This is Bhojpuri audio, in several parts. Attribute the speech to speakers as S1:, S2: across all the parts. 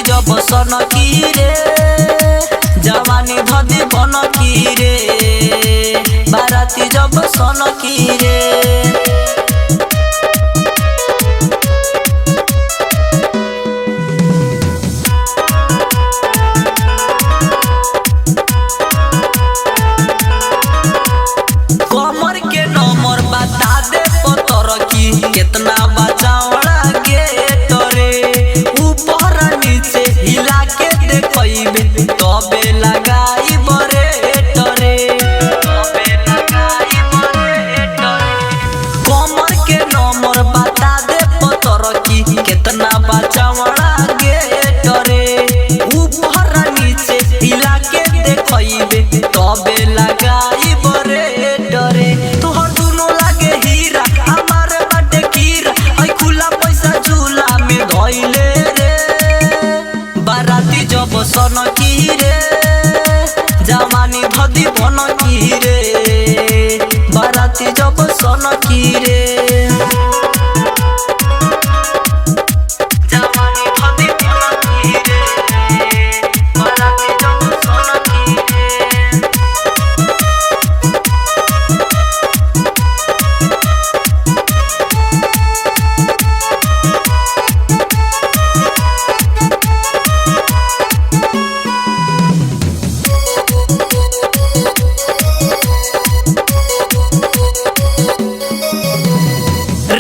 S1: जब सन की रे जवानी धदी बन की रे बाराती जब सन की रे। कमर के नंबर बता दे पतर की कितना बचावड़ा के तोरे ऊपर नीचे हिला के देखइबे तबे लगाई बरे तोरे तबे लगाई बरे तोरे। कमर के नंबर बता दे पतर की कितना बचावड़ा के तोरे ऊपर नीचे हिला के देखइबे तबे लगाई बरे डरे। तोहर दुनो लागे हीरा हमार बाटे कीरा आई खुला पैसा झूला में धइले रे बाराती जब सन की रे जवानी धदी बन की रे बाराती जब सन की रे। जवानी धदी बन की रे बाराती जब सन की रे।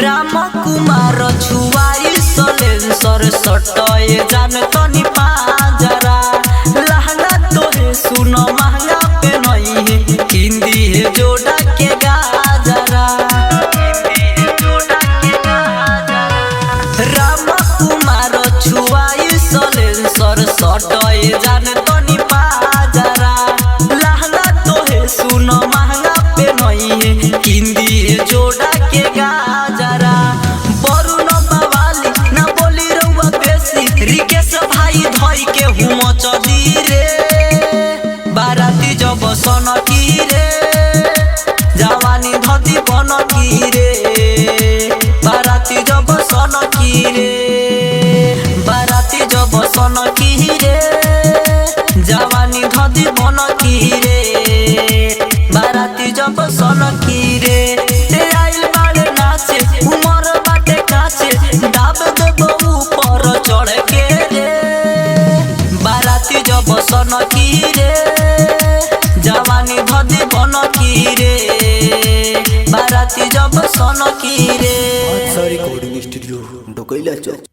S1: राम कुमार छुआई सलेंसर सटए जान तनी पाजरा लहंगा तोहे सुन महंगा पे नहीं है हिंदी है जोड़ा के गाजरा हिंदी है जोड़ा के गाजरा। राम कुमार छुआई सलेंसर सटए जान तनी पाजरा लहंगा तोहे सुन महंगा पे नहीं है हिंदी है जोड़ा के गाजरा। बरुण बवाली ना बोली रउआ बेसी रिकेश भाई धई के हुम चदी रे बाराती जब सन की रे जवानी धदी बन की रे बाराती जब सन की रे बाराती जब सन की रे जवानी धदी बन की रे बाराती जब सन की रे। आइल बाड़े नाचे उमर बाटे काचे दाब देबो ऊपर चढ़ के रे बाराती जब सन की रे जवानी धदी बन की रे बाराती जब सन की रे।
S2: रिकॉर्डिंग स्टूडियो ढोकैला चौक।